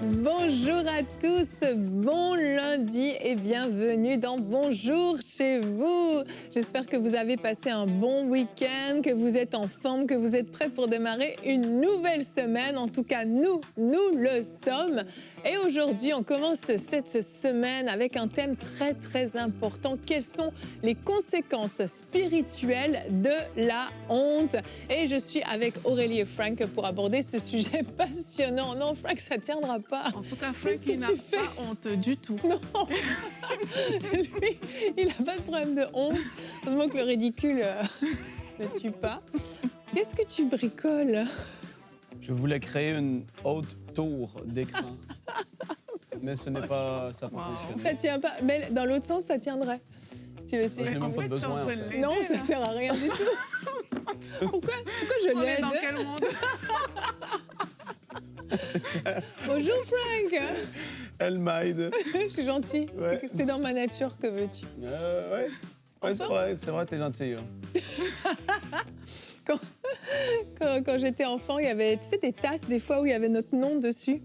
Bonjour à tous, bon lundi et bienvenue dans Bonjour chez vous. J'espère que vous avez passé un bon week-end, que vous êtes en forme, que vous êtes prêts pour démarrer une nouvelle semaine. En tout cas, nous le sommes. Et aujourd'hui, on commence cette semaine avec un thème très très important. Quelles sont les conséquences spirituelles de la honte? Et je suis avec Aurélie et Frank pour aborder ce sujet passionnant. Non, Frank, ça ne tiendra pas. En tout cas, Frank, il n'a pas honte du tout. Non. Lui, il n'a pas de problème de honte. Heureusement que le ridicule ne tue pas. Qu'est-ce que tu bricoles? Je voulais créer une haute tour d'écran. Mais ce n'est pas... Ça peut fonctionner. Ça tient pas. Mais dans l'autre sens, ça tiendrait. Si tu veux essayer. Je n'ai même pas besoin. En fait. Non, ça sert à rien du tout. Pourquoi je l'aide? On est dans quel monde? Bonjour Frank. Elle m'aide. Je suis gentille. Ouais. C'est dans ma nature, que veux-tu? Ouais, c'est vrai, t'es gentille. Quand j'étais enfant, il y avait des tasses des fois où il y avait notre nom dessus.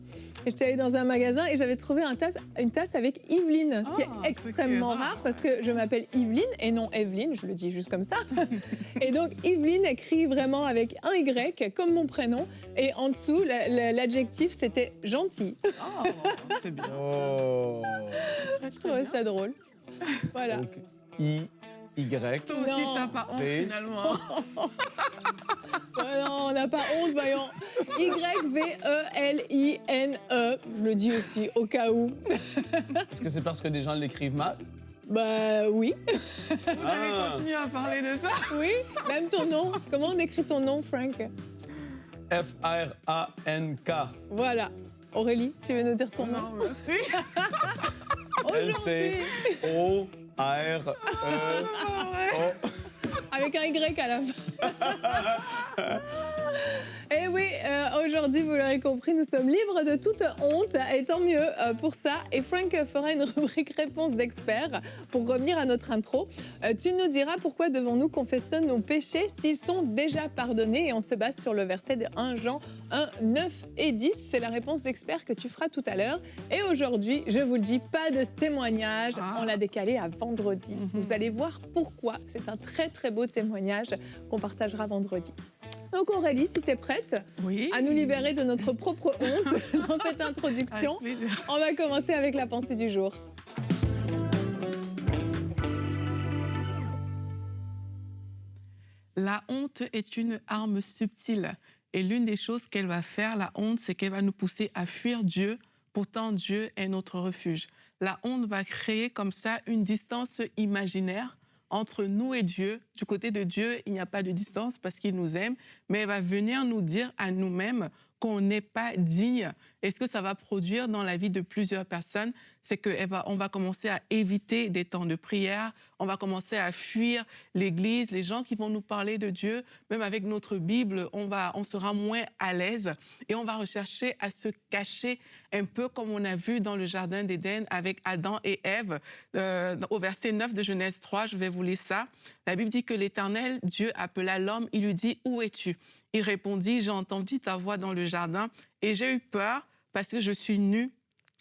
Et j'étais allée dans un magasin et j'avais trouvé une tasse avec Yveline, ce qui est extrêmement rare parce que je m'appelle Yveline et non Evelyne, je le dis juste comme ça. Et donc Yveline écrit vraiment avec un Y comme mon prénom et en dessous l'adjectif c'était gentil. Oh, c'est bien. Oh. Je trouvais ça drôle. Voilà. Donc, I-Y. Toi aussi, t'as pas honte finalement. Non, on n'a pas honte, voyons. Y-V-E-L-I-N-E. Je le dis aussi, au cas où. Est-ce que c'est parce que des gens l'écrivent mal? Bah oui. Vous allez continuer à parler de ça? Oui, même ton nom. Comment on écrit ton nom, Frank? F-R-A-N-K. Voilà. Aurélie, tu veux nous dire ton nom? Non, merci. L-C-O-R-E-O. Avec un Y à la fin. Et oui, aujourd'hui, vous l'aurez compris, nous sommes libres de toute honte, et tant mieux pour ça. Et Frank fera une rubrique réponse d'experts pour revenir à notre intro. Tu nous diras pourquoi devons-nous confesser nos péchés s'ils sont déjà pardonnés, et on se base sur le verset de 1 Jean 1, 9 et 10. C'est la réponse d'experts que tu feras tout à l'heure. Et aujourd'hui, je vous le dis, pas de témoignage. On l'a décalé à vendredi. Vous allez voir pourquoi. C'est un très très beau témoignage qu'on partagera vendredi. Donc Aurélie, si tu es prête à nous libérer de notre propre honte dans cette introduction, on va commencer avec la pensée du jour. La honte est une arme subtile. Et l'une des choses qu'elle va faire, la honte, c'est qu'elle va nous pousser à fuir Dieu. Pourtant, Dieu est notre refuge. La honte va créer comme ça une distance imaginaire entre nous et Dieu. Du côté de Dieu, il n'y a pas de distance parce qu'il nous aime, mais elle va venir nous dire à nous-mêmes qu'on n'est pas digne. Et ce que ça va produire dans la vie de plusieurs personnes, c'est qu'on va commencer à éviter des temps de prière, on va commencer à fuir l'Église, les gens qui vont nous parler de Dieu, même avec notre Bible, on sera moins à l'aise et on va rechercher à se cacher un peu comme on a vu dans le Jardin d'Éden avec Adam et Ève. Au verset 9 de Genèse 3, je vais vous lire ça. La Bible dit que l'Éternel, Dieu, appela l'homme, il lui dit « Où es-tu » Il répondit « J'ai entendu ta voix dans le jardin et j'ai eu peur parce que je suis nu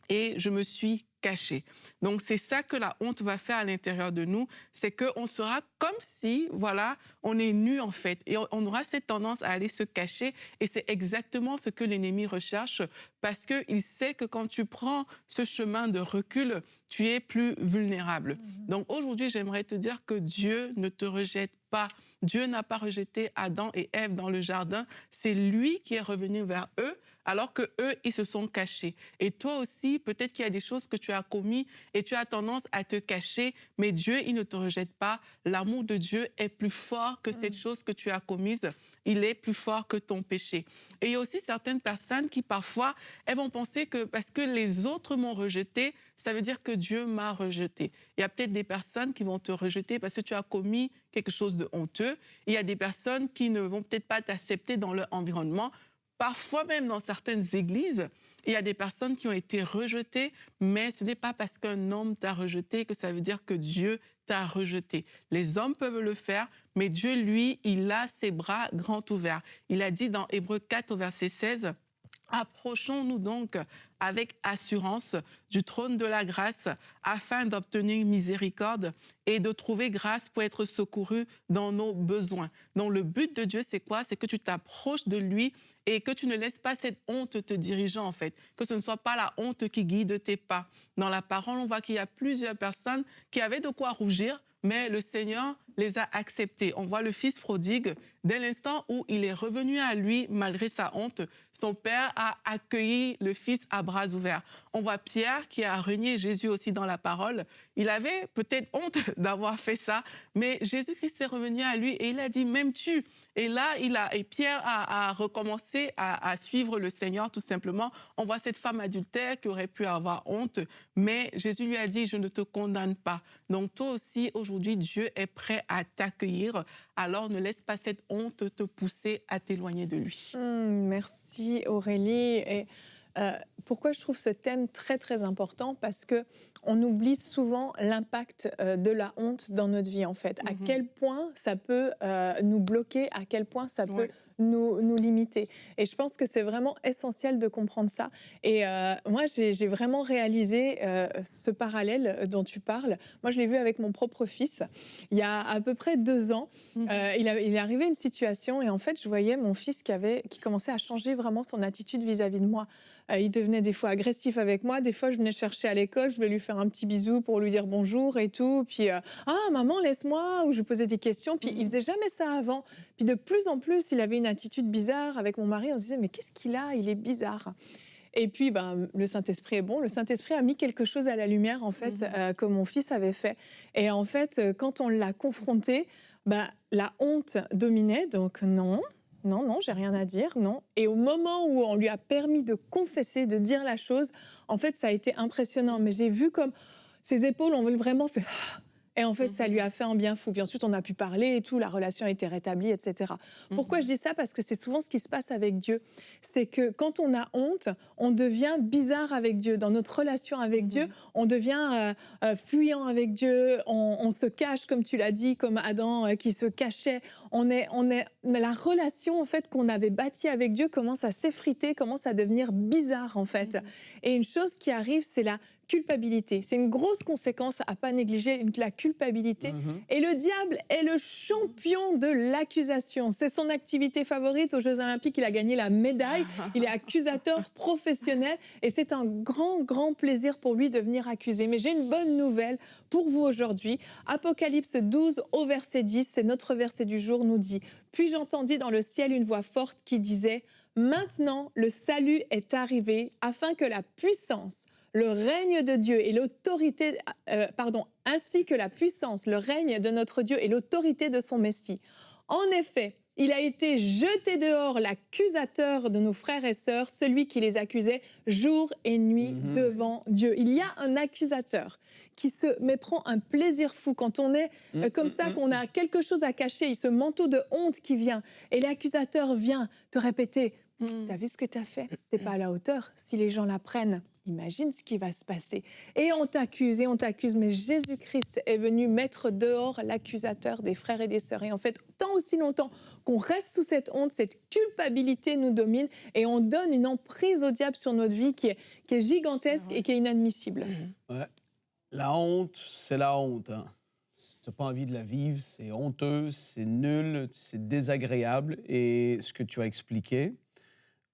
et je me suis caché. » Donc, c'est ça que la honte va faire à l'intérieur de nous, c'est qu'on sera comme si, voilà, on est nu en fait. Et on aura cette tendance à aller se cacher. Et c'est exactement ce que l'ennemi recherche parce qu'il sait que quand tu prends ce chemin de recul, tu es plus vulnérable. Donc, aujourd'hui, j'aimerais te dire que Dieu ne te rejette pas. Dieu n'a pas rejeté Adam et Ève dans le jardin. C'est lui qui est revenu vers eux alors que eux, ils se sont cachés. Et toi aussi, peut-être qu'il y a des choses que tu as commises et tu as tendance à te cacher, mais Dieu, il ne te rejette pas. L'amour de Dieu est plus fort que cette chose que tu as commise. Il est plus fort que ton péché. Et il y a aussi certaines personnes qui, parfois, elles vont penser que parce que les autres m'ont rejeté, ça veut dire que Dieu m'a rejeté. Il y a peut-être des personnes qui vont te rejeter parce que tu as commis quelque chose de honteux. Il y a des personnes qui ne vont peut-être pas t'accepter dans leur environnement. Parfois même dans certaines églises, il y a des personnes qui ont été rejetées, mais ce n'est pas parce qu'un homme t'a rejeté que ça veut dire que Dieu t'a rejeté. Les hommes peuvent le faire, mais Dieu, lui, il a ses bras grands ouverts. Il a dit dans Hébreux 4 au verset 16, « Approchons-nous donc avec assurance du trône de la grâce afin d'obtenir miséricorde et de trouver grâce pour être secouru dans nos besoins. » Donc le but de Dieu, c'est quoi? C'est que tu t'approches de lui et que tu ne laisses pas cette honte te dirigeant, en fait. Que ce ne soit pas la honte qui guide tes pas. Dans la parole, on voit qu'il y a plusieurs personnes qui avaient de quoi rougir, mais le Seigneur les a acceptés. On voit le fils prodigue, dès l'instant où il est revenu à lui, malgré sa honte, son père a accueilli le fils à bras ouverts. On voit Pierre qui a renié Jésus aussi dans la parole. Il avait peut-être honte d'avoir fait ça, mais Jésus-Christ est revenu à lui et il a dit « m'aimes-tu » Et là, Pierre a recommencé à suivre le Seigneur, tout simplement. On voit cette femme adultère qui aurait pu avoir honte, mais Jésus lui a dit « je ne te condamne pas ». Donc toi aussi, aujourd'hui, Dieu est prêt à t'accueillir. Alors ne laisse pas cette honte te pousser à t'éloigner de lui. Merci Aurélie. Et pourquoi je trouve ce thème très très important? Parce que on oublie souvent l'impact de la honte dans notre vie, en fait. À quel point ça peut nous bloquer, à quel point ça peut nous limiter. Et je pense que c'est vraiment essentiel de comprendre ça. Et moi, j'ai vraiment réalisé ce parallèle dont tu parles. Moi, je l'ai vu avec mon propre fils. Il y a à peu près 2 ans, il est arrivé une situation et en fait, je voyais mon fils qui commençait à changer vraiment son attitude vis-à-vis de moi. Il devenait des fois agressif avec moi. Des fois, je venais chercher à l'école, je voulais lui faire un petit bisou pour lui dire bonjour et tout. Puis, ah, maman, laisse-moi, ou je posais des questions. Puis, il faisait jamais ça avant. Puis, de plus en plus, il avait une attitude bizarre avec mon mari. On se disait, mais qu'est-ce qu'il a? Il est bizarre. Et puis, le Saint-Esprit est bon. Le Saint-Esprit a mis quelque chose à la lumière, en fait, que mon fils avait fait. Et en fait, quand on l'a confronté, la honte dominait. Donc, non, j'ai rien à dire, non. Et au moment où on lui a permis de confesser, de dire la chose, en fait, ça a été impressionnant. Mais j'ai vu comme ses épaules ont vraiment fait... Et en fait, ça lui a fait un bien fou. Puis ensuite, on a pu parler et tout, la relation a été rétablie, etc. Pourquoi je dis ça? Parce que c'est souvent ce qui se passe avec Dieu. C'est que quand on a honte, on devient bizarre avec Dieu. Dans notre relation avec Dieu, on devient fuyant avec Dieu, on se cache, comme tu l'as dit, comme Adam qui se cachait. La relation, en fait, qu'on avait bâtie avec Dieu commence à s'effriter, commence à devenir bizarre, en fait. Et une chose qui arrive, c'est la culpabilité. C'est une grosse conséquence à pas négliger, la culpabilité. Et le diable est le champion de l'accusation. C'est son activité favorite aux Jeux Olympiques. Il a gagné la médaille. Il est accusateur professionnel. Et c'est un grand, grand plaisir pour lui de venir accuser. Mais j'ai une bonne nouvelle pour vous aujourd'hui. Apocalypse 12 au verset 10, c'est notre verset du jour, nous dit « Puis j'entendis dans le ciel une voix forte qui disait « Maintenant, le salut est arrivé afin que la puissance, le règne de Dieu et l'autorité, ainsi que la puissance, le règne de notre Dieu et l'autorité de son Messie. En effet, il a été jeté dehors l'accusateur de nos frères et sœurs, celui qui les accusait jour et nuit devant Dieu. » Il y a un accusateur qui prend un plaisir fou quand on est comme ça, qu'on a quelque chose à cacher, ce manteau de honte qui vient. Et l'accusateur vient te répéter « T'as vu ce que t'as fait? T'es pas à la hauteur. Si les gens l'apprennent, imagine ce qui va se passer. » Et on t'accuse, mais Jésus-Christ est venu mettre dehors l'accusateur des frères et des sœurs. Et en fait, tant aussi longtemps qu'on reste sous cette honte, cette culpabilité nous domine et on donne une emprise au diable sur notre vie qui est gigantesque et qui est inadmissible. Ouais. La honte, c'est la honte. Hein. Si tu n'as pas envie de la vivre, c'est honteux, c'est nul, c'est désagréable. Et ce que tu as expliqué,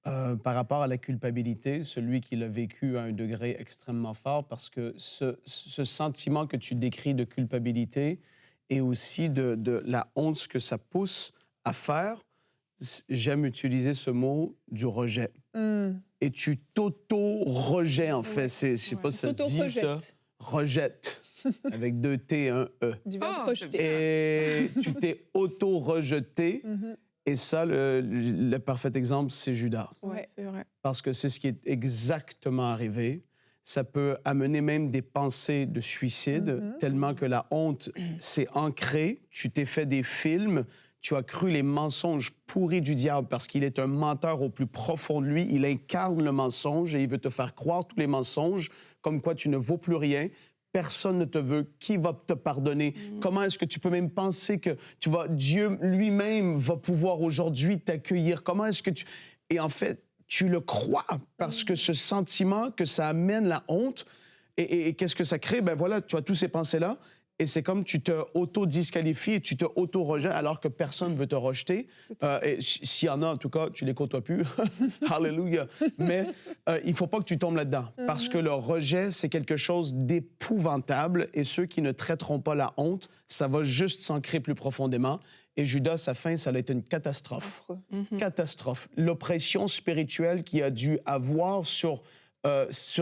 par rapport à la culpabilité, celui qui l'a vécu à un degré extrêmement fort, parce que ce sentiment que tu décris de culpabilité et aussi de la honte, ce que ça pousse à faire, j'aime utiliser ce mot du rejet. Et tu t'auto-rejets, en fait. Je ne sais pas si ça se dit, ça. Rejette. Avec 2 T et un E. Du verbe projeter. Et tu t'es auto-rejeté. Et ça, le parfait exemple, c'est Judas. Ouais, c'est vrai. Parce que c'est ce qui est exactement arrivé. Ça peut amener même des pensées de suicide, tellement que la honte s'est ancrée. Tu t'es fait des films, tu as cru les mensonges pourris du diable parce qu'il est un menteur au plus profond de lui. Il incarne le mensonge et il veut te faire croire tous les mensonges, comme quoi tu ne vaux plus rien. personne ne te veut, qui va te pardonner? Comment est-ce que tu peux même penser que Dieu lui-même va pouvoir aujourd'hui t'accueillir? Comment est-ce que tu... Et en fait, tu le crois parce que ce sentiment que ça amène la honte, et qu'est-ce que ça crée? Ben voilà, tu as tous ces pensées-là, et c'est comme tu te auto-disqualifies et tu te auto-rejettes alors que personne ne veut te rejeter. Et s'il y en a, en tout cas, tu les côtoies plus. Alléluia. Mais il ne faut pas que tu tombes là-dedans parce que le rejet, c'est quelque chose d'épouvantable, et ceux qui ne traiteront pas la honte, ça va juste s'ancrer plus profondément. Et Judas, sa fin, ça a été une catastrophe. Catastrophe. L'oppression spirituelle qu'il a dû avoir sur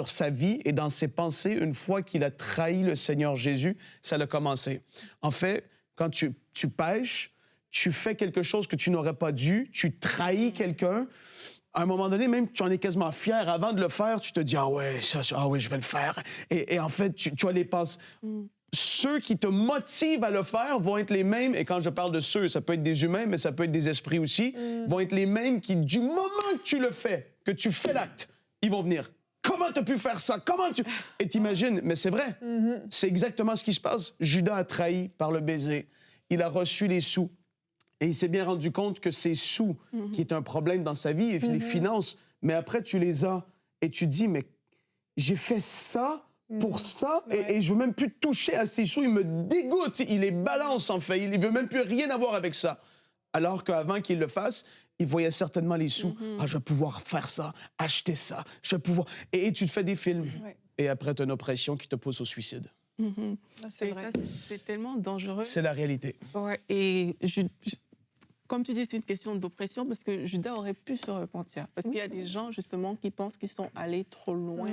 sa vie et dans ses pensées, une fois qu'il a trahi le Seigneur Jésus, ça a commencé. En fait, quand tu pêches, tu fais quelque chose que tu n'aurais pas dû, tu trahis quelqu'un. À un moment donné, même, tu en es quasiment fier. Avant de le faire, tu te dis « Ah ouais, je vais le faire. » Et en fait, tu as les pensées. Ceux qui te motivent à le faire vont être les mêmes, et quand je parle de ceux, ça peut être des humains, mais ça peut être des esprits aussi, vont être les mêmes qui, du moment que tu le fais, que tu fais l'acte, ils vont venir. Comment t'as pu faire ça? Comment tu... Et t'imagines, mais c'est vrai. C'est exactement ce qui se passe. Judas a trahi par le baiser. Il a reçu les sous. Et il s'est bien rendu compte que c'est sous qui est un problème dans sa vie, et les finances. Mais après, tu les as. Et tu dis, mais j'ai fait ça pour ça, et je veux même plus toucher à ces sous. Il me dégoûte. Il les balance, en fait. Il veut même plus rien avoir avec ça. Alors qu'avant qu'il le fasse, il voyait certainement les sous. Ah, je vais pouvoir faire ça, acheter ça, je vais pouvoir... Et tu te fais des films. Et après, tu as une oppression qui te pousse au suicide. C'est vrai. Ça, c'est tellement dangereux. C'est la réalité. Ouais, et comme tu dis, c'est une question d'oppression, parce que Judas aurait pu se repentir. Parce qu'il y a des gens, justement, qui pensent qu'ils sont allés trop loin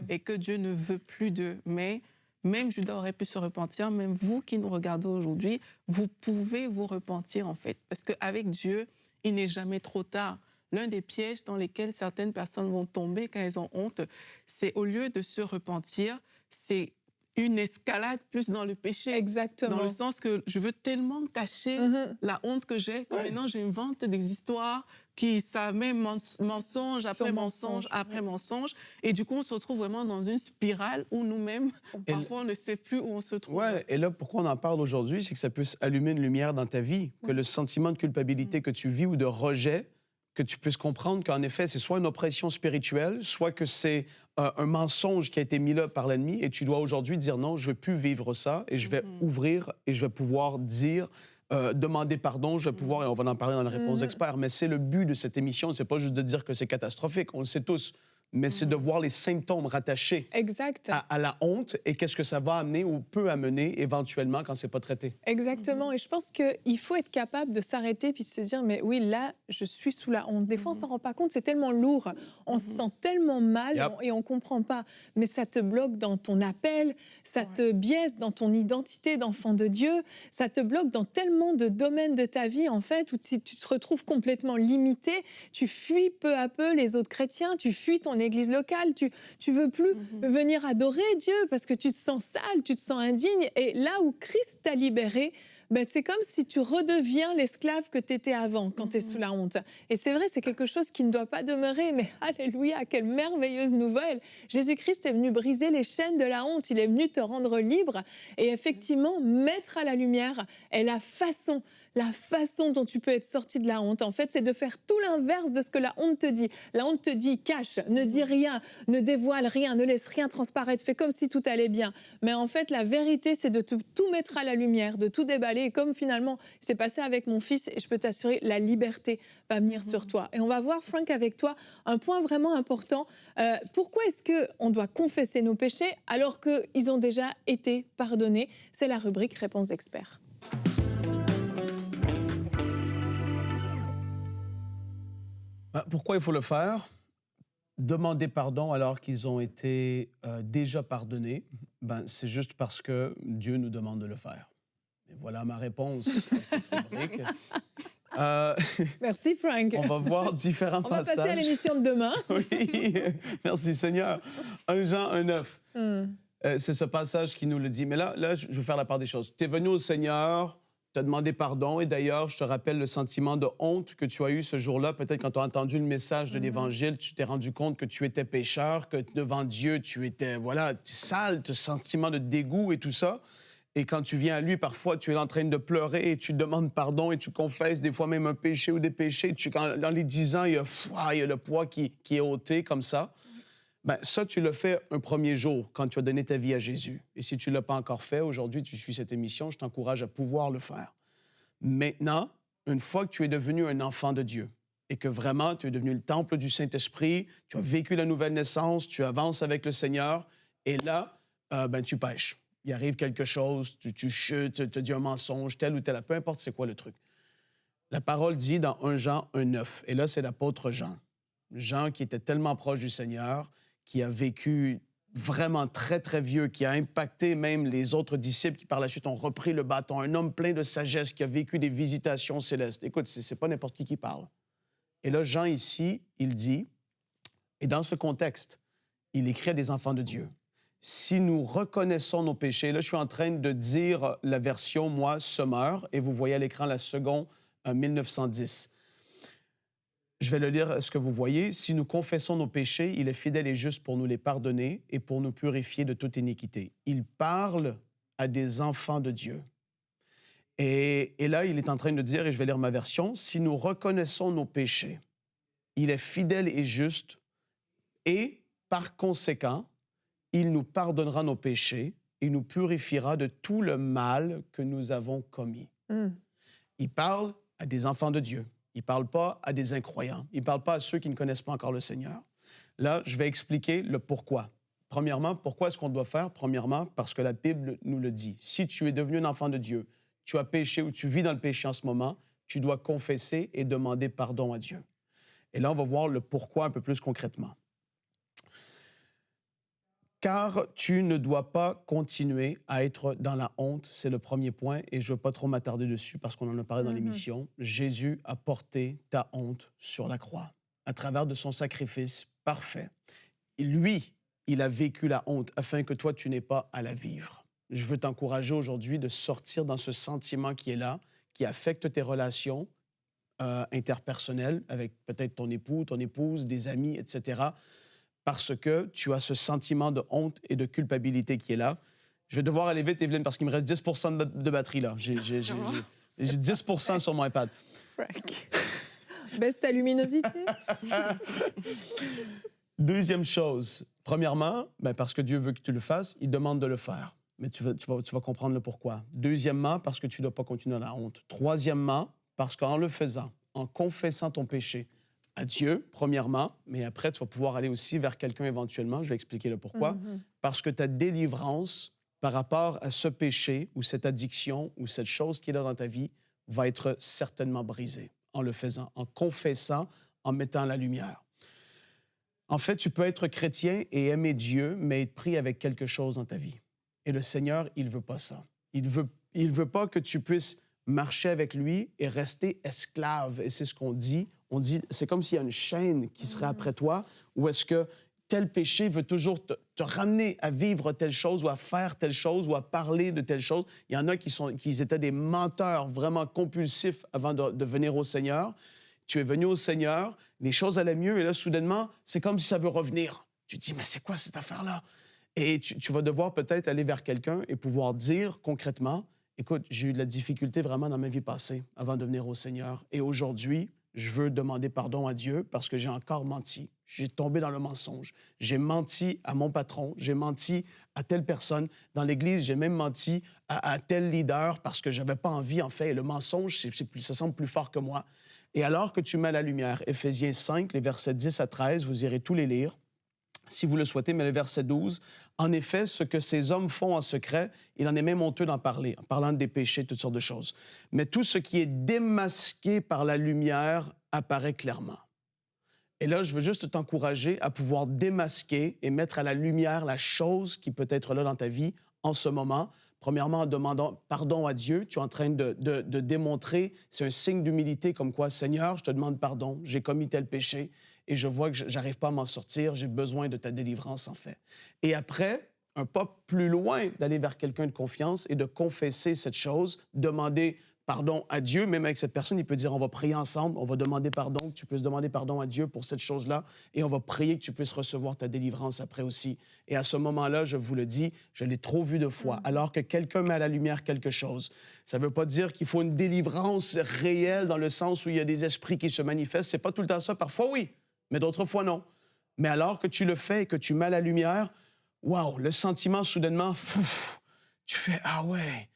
et que Dieu ne veut plus d'eux. Mais même Judas aurait pu se repentir. Même vous qui nous regardez aujourd'hui, vous pouvez vous repentir, en fait. Parce qu'avec Dieu, il n'est jamais trop tard. L'un des pièges dans lesquels certaines personnes vont tomber quand elles ont honte, c'est au lieu de se repentir, c'est une escalade plus dans le péché. Exactement. Dans le sens que je veux tellement cacher la honte que j'ai que maintenant j'invente des histoires qui s'amènent mensonge après mensonge après mensonge. Et du coup, on se retrouve vraiment dans une spirale où nous-mêmes, parfois, on ne sait plus où on se trouve. Ouais, et là, pourquoi on en parle aujourd'hui, c'est que ça peut allumer une lumière dans ta vie, que le sentiment de culpabilité que tu vis ou de rejet, que tu puisses comprendre qu'en effet, c'est soit une oppression spirituelle, soit que c'est un mensonge qui a été mis là par l'ennemi, et tu dois aujourd'hui dire non, je ne veux plus vivre ça, et je vais ouvrir, et je vais pouvoir dire, demander pardon, je vais pouvoir, et on va en parler dans la réponse d'expert, mais c'est le but de cette émission, c'est pas juste de dire que c'est catastrophique, on le sait tous, mais c'est de voir les symptômes rattachés à la honte, et qu'est-ce que ça va amener ou peut amener éventuellement quand c'est pas traité. Exactement, et je pense qu'il faut être capable de s'arrêter puis de se dire, mais oui, là, je suis sous la honte. Des fois, on s'en rend pas compte, c'est tellement lourd, on se sent tellement mal et on comprend pas. Mais ça te bloque dans ton appel, ça te biaise dans ton identité d'enfant de Dieu, ça te bloque dans tellement de domaines de ta vie, en fait, où tu te retrouves complètement limité, tu fuis peu à peu les autres chrétiens, tu fuis ton église locale, tu veux plus venir adorer Dieu parce que tu te sens sale, tu te sens indigne. Et là où Christ t'a libéré, ben, c'est comme si tu redeviens l'esclave que tu étais avant quand tu es sous la honte. Et c'est vrai, c'est quelque chose qui ne doit pas demeurer, mais alléluia, quelle merveilleuse nouvelle. Jésus-Christ est venu briser les chaînes de la honte, il est venu te rendre libre et effectivement mettre à la lumière est la façon dont tu peux être sorti de la honte. En fait, c'est de faire tout l'inverse de ce que la honte te dit. La honte te dit cache, ne dis rien, ne dévoile rien, ne laisse rien transparaître, fais comme si tout allait bien. Mais en fait, la vérité, c'est de tout mettre à la lumière, de tout déballer. Et comme finalement, c'est passé avec mon fils, et je peux t'assurer, la liberté va venir sur toi. Et on va voir, Frank, avec toi, un point vraiment important. Pourquoi est-ce qu'on doit confesser nos péchés alors qu'ils ont déjà été pardonnés? C'est la rubrique Réponse d'experts. Pourquoi il faut le faire? Demander pardon alors qu'ils ont été déjà pardonnés, c'est juste parce que Dieu nous demande de le faire. Et voilà ma réponse à cette rubrique. Merci, Frank. On va voir différents passages. On va passer à l'émission de demain. Oui, merci Seigneur. 1 Jean 1,9. C'est ce passage qui nous le dit. Mais là, je veux faire la part des choses. Tu es venu au Seigneur, tu as demandé pardon. Et d'ailleurs, je te rappelle le sentiment de honte que tu as eu ce jour-là. Peut-être quand tu as entendu le message de l'Évangile, tu t'es rendu compte que tu étais pécheur, que devant Dieu, tu étais, voilà, sale, ce sentiment de dégoût et tout ça. Et quand tu viens à lui, parfois, tu es en train de pleurer et tu demandes pardon et tu confesses des fois même un péché ou des péchés. Dans les 10 ans, il y a le poids qui est ôté comme ça. Ben, ça, tu l'as fait un premier jour quand tu as donné ta vie à Jésus. Et si tu ne l'as pas encore fait, aujourd'hui, tu suis cette émission, je t'encourage à pouvoir le faire. Maintenant, une fois que tu es devenu un enfant de Dieu et que vraiment tu es devenu le temple du Saint-Esprit, tu as vécu la nouvelle naissance, tu avances avec le Seigneur, et là, ben, tu pêches. Il arrive quelque chose, tu chutes, tu dis un mensonge, tel ou tel, peu importe c'est quoi le truc. La parole dit dans 1 Jean 1,9, et là, c'est l'apôtre Jean. Jean qui était tellement proche du Seigneur, qui a vécu vraiment très, très vieux, qui a impacté même les autres disciples qui, par la suite, ont repris le bâton. Un homme plein de sagesse qui a vécu des visitations célestes. Écoute, c'est pas n'importe qui parle. Et là, Jean, ici, il dit, et dans ce contexte, il écrit à des enfants de Dieu. Si nous reconnaissons nos péchés, là, je suis en train de dire la version, moi, Sommer, et vous voyez à l'écran la seconde, 1910. Je vais le lire, ce que vous voyez. Si nous confessons nos péchés, il est fidèle et juste pour nous les pardonner et pour nous purifier de toute iniquité. Il parle à des enfants de Dieu. Et là, il est en train de dire, et je vais lire ma version, si nous reconnaissons nos péchés, il est fidèle et juste et, par conséquent, il nous pardonnera nos péchés et nous purifiera de tout le mal que nous avons commis. Il parle à des enfants de Dieu. Il ne parle pas à des incroyants. Il ne parle pas à ceux qui ne connaissent pas encore le Seigneur. Là, je vais expliquer le pourquoi. Premièrement, pourquoi est-ce qu'on doit faire? Premièrement, parce que la Bible nous le dit. Si tu es devenu un enfant de Dieu, tu as péché ou tu vis dans le péché en ce moment, tu dois confesser et demander pardon à Dieu. Et là, on va voir le pourquoi un peu plus concrètement. Car tu ne dois pas continuer à être dans la honte, c'est le premier point, et je ne veux pas trop m'attarder dessus parce qu'on en a parlé dans l'émission. Jésus a porté ta honte sur la croix, à travers de son sacrifice parfait. Et lui, il a vécu la honte afin que toi, tu n'aies pas à la vivre. Je veux t'encourager aujourd'hui de sortir dans ce sentiment qui est là, qui affecte tes relations interpersonnelles avec peut-être ton époux, ton épouse, des amis, etc., parce que tu as ce sentiment de honte et de culpabilité qui est là. Je vais devoir aller vite, Evelyne, parce qu'il me reste 10 de batterie, là. J'ai 10 sur mon iPad. Frank. Baisse ta luminosité. Deuxième chose. Premièrement, ben parce que Dieu veut que tu le fasses, il demande de le faire. Mais tu vas comprendre le pourquoi. Deuxièmement, parce que tu ne dois pas continuer dans la honte. Troisièmement, parce qu'en le faisant, en confessant ton péché, à Dieu, premièrement, mais après, tu vas pouvoir aller aussi vers quelqu'un éventuellement. Je vais expliquer le pourquoi. Parce que ta délivrance par rapport à ce péché ou cette addiction ou cette chose qui est là dans ta vie va être certainement brisée en le faisant, en confessant, en mettant la lumière. En fait, tu peux être chrétien et aimer Dieu, mais être pris avec quelque chose dans ta vie. Et le Seigneur, il ne veut pas ça. Il veut pas que tu puisses marcher avec lui et rester esclave. Et c'est ce qu'on dit. On dit, c'est comme s'il y a une chaîne qui serait après toi, ou est-ce que tel péché veut toujours te ramener à vivre telle chose, ou à faire telle chose, ou à parler de telle chose. Il y en a qui étaient des menteurs vraiment compulsifs avant de venir au Seigneur. Tu es venu au Seigneur, les choses allaient mieux, et là, soudainement, c'est comme si ça veut revenir. Tu te dis, mais c'est quoi cette affaire-là? Et tu vas devoir peut-être aller vers quelqu'un et pouvoir dire concrètement, écoute, j'ai eu de la difficulté vraiment dans ma vie passée avant de venir au Seigneur. Et aujourd'hui, je veux demander pardon à Dieu parce que j'ai encore menti. J'ai tombé dans le mensonge. J'ai menti à mon patron. J'ai menti à telle personne. Dans l'Église, j'ai même menti à tel leader parce que je n'avais pas envie, en fait. Et le mensonge, ça semble plus fort que moi. Et alors que tu mets la lumière, Éphésiens 5, les versets 10 à 13, vous irez tous les lire, si vous le souhaitez, mais le verset 12, en effet, ce que ces hommes font en secret, il en est même honteux d'en parler, en parlant des péchés, toutes sortes de choses. Mais tout ce qui est démasqué par la lumière apparaît clairement. Et là, je veux juste t'encourager à pouvoir démasquer et mettre à la lumière la chose qui peut être là dans ta vie en ce moment. Premièrement, en demandant pardon à Dieu, tu es en train de démontrer, c'est un signe d'humilité comme quoi, Seigneur, je te demande pardon, j'ai commis tel péché, et je vois que je n'arrive pas à m'en sortir, j'ai besoin de ta délivrance, en fait. Et après, un pas plus loin d'aller vers quelqu'un de confiance et de confesser cette chose, demander pardon à Dieu, même avec cette personne, il peut dire, on va prier ensemble, on va demander pardon, que tu puisses demander pardon à Dieu pour cette chose-là, et on va prier que tu puisses recevoir ta délivrance après aussi. Et à ce moment-là, je vous le dis, je l'ai trop vu de fois. Alors que quelqu'un met à la lumière quelque chose, ça ne veut pas dire qu'il faut une délivrance réelle dans le sens où il y a des esprits qui se manifestent. C'est pas tout le temps ça. Parfois, oui, mais d'autres fois, non. Mais alors que tu le fais et que tu mets à la lumière, wow, le sentiment, soudainement, tu fais « Ah ouais ».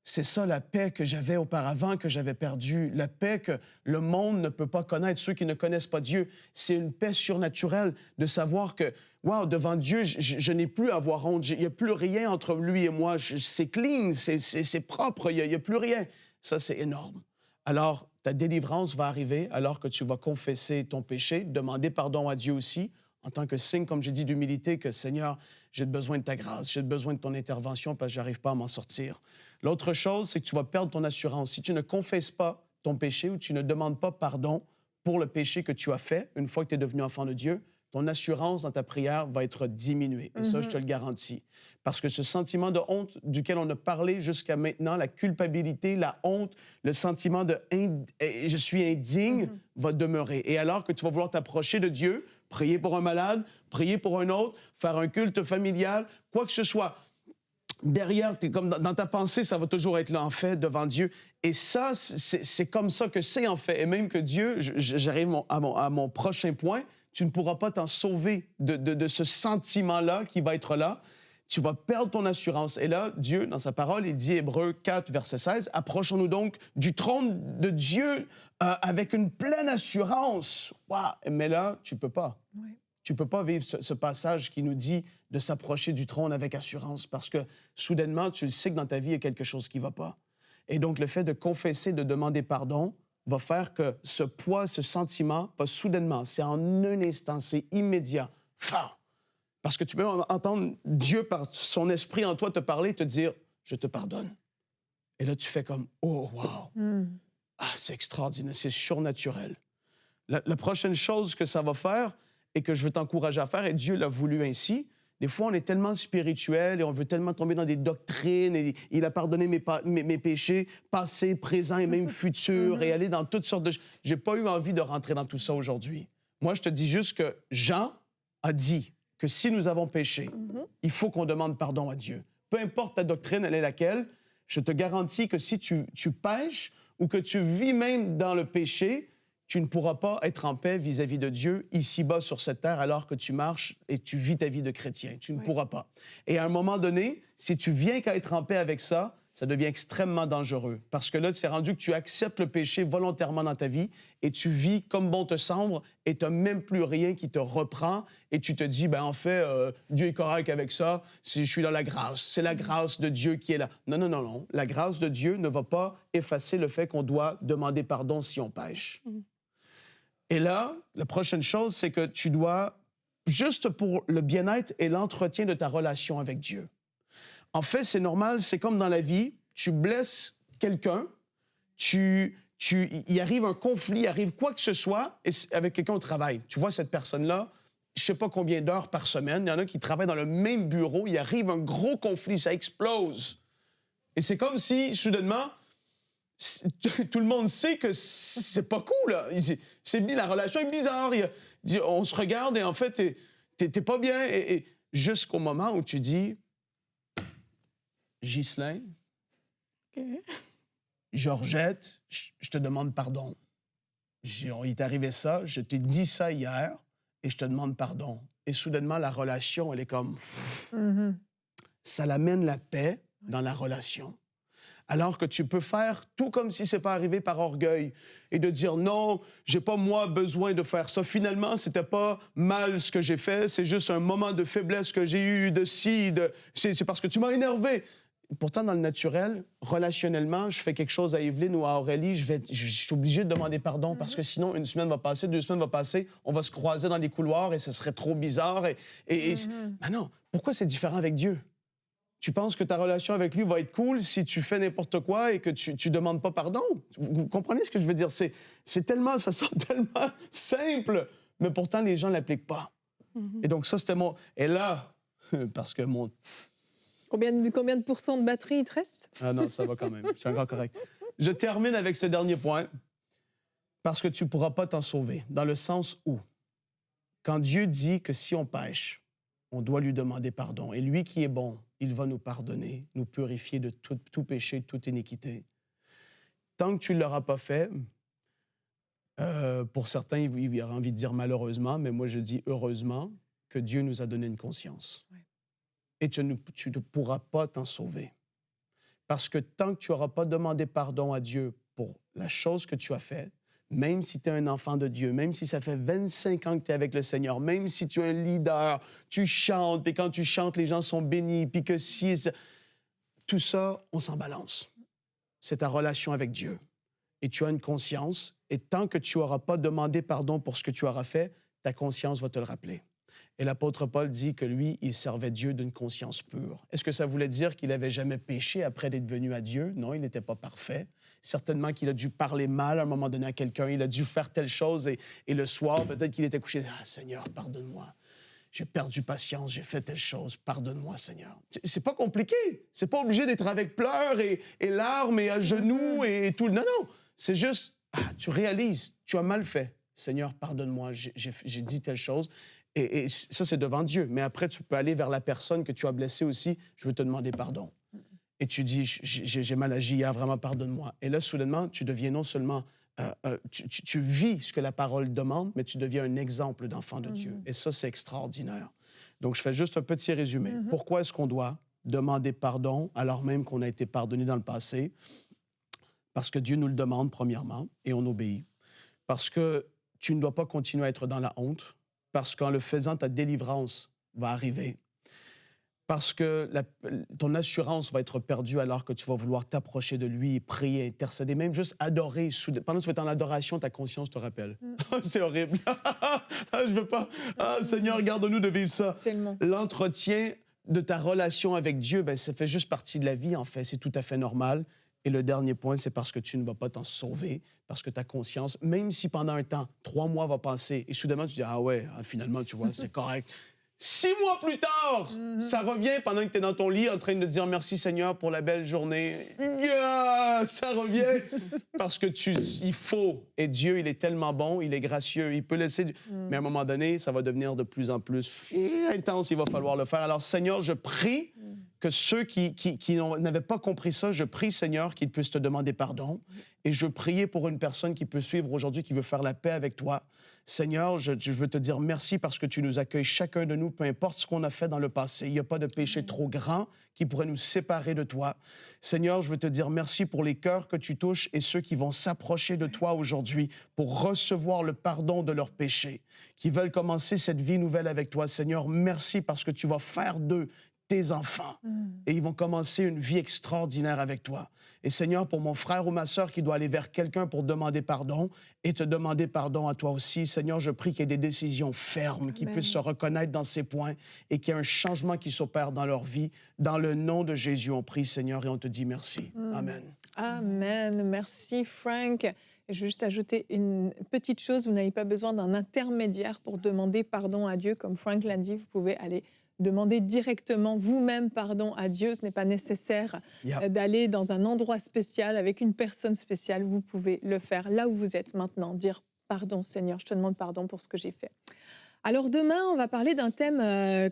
C'est ça la paix que j'avais auparavant, que j'avais perdue. La paix que le monde ne peut pas connaître, ceux qui ne connaissent pas Dieu. C'est une paix surnaturelle de savoir que, wow, devant Dieu, je n'ai plus à avoir honte. Il n'y a plus rien entre lui et moi. C'est clean, c'est propre, il n'y a plus rien. Ça, c'est énorme. Alors, ta délivrance va arriver alors que tu vas confesser ton péché, demander pardon à Dieu aussi, en tant que signe, comme j'ai dit, d'humilité, que Seigneur, j'ai besoin de ta grâce, j'ai besoin de ton intervention parce que je n'arrive pas à m'en sortir. L'autre chose, c'est que tu vas perdre ton assurance. Si tu ne confesses pas ton péché ou tu ne demandes pas pardon pour le péché que tu as fait une fois que tu es devenu enfant de Dieu, ton assurance dans ta prière va être diminuée. Et ça, je te le garantis. Parce que ce sentiment de honte duquel on a parlé jusqu'à maintenant, la culpabilité, la honte, le sentiment de « je suis indigne » va demeurer. Et alors que tu vas vouloir t'approcher de Dieu, prier pour un malade, prier pour un autre, faire un culte familial, quoi que ce soit, derrière, t'es comme dans ta pensée, ça va toujours être là, en fait, devant Dieu. Et ça, c'est comme ça que c'est, en fait. Et même que Dieu, j'arrive à mon prochain point, tu ne pourras pas t'en sauver de ce sentiment-là qui va être là. Tu vas perdre ton assurance. Et là, Dieu, dans sa parole, il dit, Hébreux 4, verset 16, « Approchons-nous donc du trône de Dieu avec une pleine assurance. » Wow. Mais là, tu peux pas. Ouais. Tu peux pas vivre ce passage qui nous dit de s'approcher du trône avec assurance parce que, soudainement, tu sais que dans ta vie, il y a quelque chose qui va pas. Et donc, le fait de confesser, de demander pardon, va faire que ce poids, ce sentiment, pas soudainement, c'est en un instant, c'est immédiat. Parce que tu peux entendre Dieu, par son esprit en toi, te parler, te dire « Je te pardonne ». Et là, tu fais comme « Oh, wow! Ah, c'est extraordinaire, c'est surnaturel. » La prochaine chose que ça va faire et que je veux t'encourager à faire, et Dieu l'a voulu ainsi, des fois, on est tellement spirituel et on veut tellement tomber dans des doctrines et il a pardonné mes péchés passés, présents et même futurs et aller dans toutes sortes de... J'ai pas eu envie de rentrer dans tout ça aujourd'hui. Moi, je te dis juste que Jean a dit que si nous avons péché, il faut qu'on demande pardon à Dieu. Peu importe ta doctrine, elle est laquelle, je te garantis que si tu pêches ou que tu vis même dans le péché, tu ne pourras pas être en paix vis-à-vis de Dieu ici-bas sur cette terre alors que tu marches et tu vis ta vie de chrétien. Tu ne pourras pas. Et à un moment donné, si tu viens qu'à être en paix avec ça, ça devient extrêmement dangereux. Parce que là, c'est rendu que tu acceptes le péché volontairement dans ta vie et tu vis comme bon te semble et tu n'as même plus rien qui te reprend et tu te dis, ben en fait, Dieu est correct avec ça, si je suis dans la grâce. C'est la grâce de Dieu qui est là. Non, non, non, non. La grâce de Dieu ne va pas effacer le fait qu'on doit demander pardon si on pêche. Et là, la prochaine chose, c'est que tu dois, juste pour le bien-être et l'entretien de ta relation avec Dieu. En fait, c'est normal, c'est comme dans la vie, tu blesses quelqu'un, il arrive un conflit, il arrive quoi que ce soit avec quelqu'un au travail. Tu vois cette personne-là, je ne sais pas combien d'heures par semaine, il y en a qui travaillent dans le même bureau, il arrive un gros conflit, ça explose. Et c'est comme si, soudainement, tout le monde sait que c'est pas cool. Là. La relation est bizarre. On se regarde et en fait, t'es pas bien. Et jusqu'au moment où tu dis, Ghislain, Georgette, je te demande pardon. Il t'est arrivé ça, je t'ai dit ça hier et je te demande pardon. Et soudainement, la relation, elle est comme... Ça l'amène la paix dans la relation. Alors que tu peux faire tout comme si c'est pas arrivé par orgueil et de dire non, j'ai pas moi besoin de faire ça. Finalement, c'était pas mal ce que j'ai fait, c'est juste un moment de faiblesse que j'ai eu, c'est parce que tu m'as énervé. Pourtant, dans le naturel, relationnellement, je fais quelque chose à Evelyne ou à Aurélie, je suis obligé de demander pardon parce que sinon, une semaine va passer, 2 semaines vont passer, on va se croiser dans les couloirs et ce serait trop bizarre. Ben non, pourquoi c'est différent avec Dieu? Tu penses que ta relation avec lui va être cool si tu fais n'importe quoi et que tu demandes pas pardon? Vous comprenez ce que je veux dire? C'est tellement, ça semble tellement simple, mais pourtant, les gens ne l'appliquent pas. Et donc, ça, c'était mon... Et là, parce que mon... Combien de pourcents de batterie il te reste? Ah non, ça va quand même. Je suis encore correct. Je termine avec ce dernier point, parce que tu ne pourras pas t'en sauver, dans le sens où, quand Dieu dit que si on pêche, on doit lui demander pardon, et lui qui est bon, il va nous pardonner, nous purifier de tout péché, de toute iniquité. Tant que tu ne l'auras pas fait, pour certains, il y aura envie de dire malheureusement, mais moi je dis heureusement que Dieu nous a donné une conscience. Ouais. Et tu ne pourras pas t'en sauver. Parce que tant que tu n'auras pas demandé pardon à Dieu pour la chose que tu as faite, même si tu es un enfant de Dieu, même si ça fait 25 ans que tu es avec le Seigneur, même si tu es un leader, tu chantes, puis quand tu chantes, les gens sont bénis, puis que si... Tout ça, on s'en balance. C'est ta relation avec Dieu. Et tu as une conscience, et tant que tu n'auras pas demandé pardon pour ce que tu auras fait, ta conscience va te le rappeler. Et l'apôtre Paul dit que lui, il servait Dieu d'une conscience pure. Est-ce que ça voulait dire qu'il n'avait jamais péché après d'être venu à Dieu? Non, il n'était pas parfait. Certainement qu'il a dû parler mal à un moment donné à quelqu'un, il a dû faire telle chose, et le soir, peut-être qu'il était couché, « Ah, Seigneur, pardonne-moi. J'ai perdu patience, j'ai fait telle chose, pardonne-moi, Seigneur. » C'est pas compliqué. C'est pas obligé d'être avec pleurs et larmes et à genoux et tout. Non, non. C'est juste, tu réalises, tu as mal fait. Seigneur, pardonne-moi, j'ai dit telle chose. Et ça, c'est devant Dieu. Mais après, tu peux aller vers la personne que tu as blessée aussi. Je veux te demander pardon. Et tu dis, j'ai mal agi hier, vraiment, pardonne-moi. Et là, soudainement, tu deviens non seulement... tu vis ce que la parole demande, mais tu deviens un exemple d'enfant de Dieu. Et ça, c'est extraordinaire. Donc, je fais juste un petit résumé. Pourquoi est-ce qu'on doit demander pardon alors même qu'on a été pardonné dans le passé? Parce que Dieu nous le demande, premièrement, et on obéit. Parce que tu ne dois pas continuer à être dans la honte, parce qu'en le faisant, ta délivrance va arriver. Parce que ton assurance va être perdue alors que tu vas vouloir t'approcher de lui, prier, intercéder, même juste adorer. Pendant que tu es en adoration, ta conscience te rappelle. C'est horrible. Je veux pas. Seigneur, garde-nous de vivre ça. Tellement. L'entretien de ta relation avec Dieu, ça fait juste partie de la vie, en fait. C'est tout à fait normal. Et le dernier point, c'est parce que tu ne vas pas t'en sauver, parce que ta conscience, même si pendant un temps, 3 mois va passer, et soudainement, tu dis « Ah ouais, finalement, tu vois, c'était correct. » 6 mois plus tard, ça revient pendant que tu es dans ton lit en train de dire « Merci Seigneur pour la belle journée. » Ça revient parce que il faut. Et Dieu, il est tellement bon, il est gracieux, il peut laisser... Mais à un moment donné, ça va devenir de plus en plus intense, il va falloir le faire. Alors Seigneur, je prie que ceux qui n'avaient pas compris ça, je prie, Seigneur, qu'ils puissent te demander pardon. Et je priais pour une personne qui peut suivre aujourd'hui, qui veut faire la paix avec toi. Seigneur, je veux te dire merci parce que tu nous accueilles chacun de nous, peu importe ce qu'on a fait dans le passé. Il n'y a pas de péché trop grand qui pourrait nous séparer de toi. Seigneur, je veux te dire merci pour les cœurs que tu touches et ceux qui vont s'approcher de toi aujourd'hui pour recevoir le pardon de leurs péchés, qui veulent commencer cette vie nouvelle avec toi. Seigneur, merci parce que tu vas faire d'eux tes enfants et ils vont commencer une vie extraordinaire avec toi. Et Seigneur, pour mon frère ou ma sœur qui doit aller vers quelqu'un pour demander pardon et te demander pardon à toi aussi, Seigneur, je prie qu'il y ait des décisions fermes, qu'ils puissent se reconnaître dans ces points et qu'il y ait un changement qui s'opère dans leur vie. Dans le nom de Jésus, on prie, Seigneur, et on te dit merci. Amen. Amen. Merci, Frank. Je veux juste ajouter une petite chose. Vous n'avez pas besoin d'un intermédiaire pour demander pardon à Dieu. Comme Frank l'a dit, vous pouvez aller demander directement vous-même pardon à Dieu. Ce n'est pas nécessaire d'aller dans un endroit spécial avec une personne spéciale. Vous pouvez le faire là où vous êtes maintenant. Dire pardon Seigneur, je te demande pardon pour ce que j'ai fait. Alors demain, on va parler d'un thème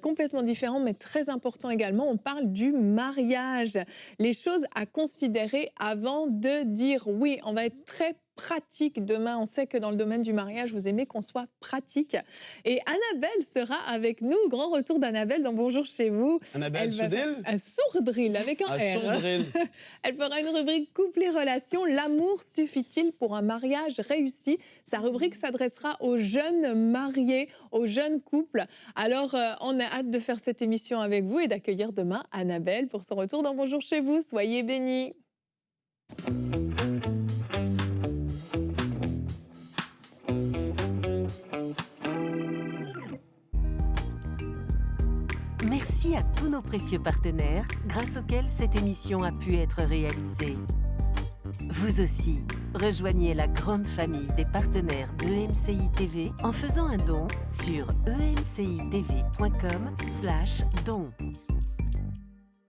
complètement différent, mais très important également. On parle du mariage. Les choses à considérer avant de dire oui. On va être très pratique demain. On sait que dans le domaine du mariage, vous aimez qu'on soit pratique. Et Annabelle sera avec nous. Grand retour d'Annabelle dans Bonjour chez vous. Annabelle Sourdril. Sourdril avec un R. Sourdril. Elle fera une rubrique couple et relations. L'amour suffit-il pour un mariage réussi? Sa rubrique s'adressera aux jeunes mariés, aux jeunes couples. Alors, on a hâte de faire cette émission avec vous et d'accueillir demain Annabelle pour son retour dans Bonjour chez vous. Soyez bénis. Merci à tous nos précieux partenaires, grâce auxquels cette émission a pu être réalisée. Vous aussi, rejoignez la grande famille des partenaires d'EMCI TV en faisant un don sur emcitv.com/don.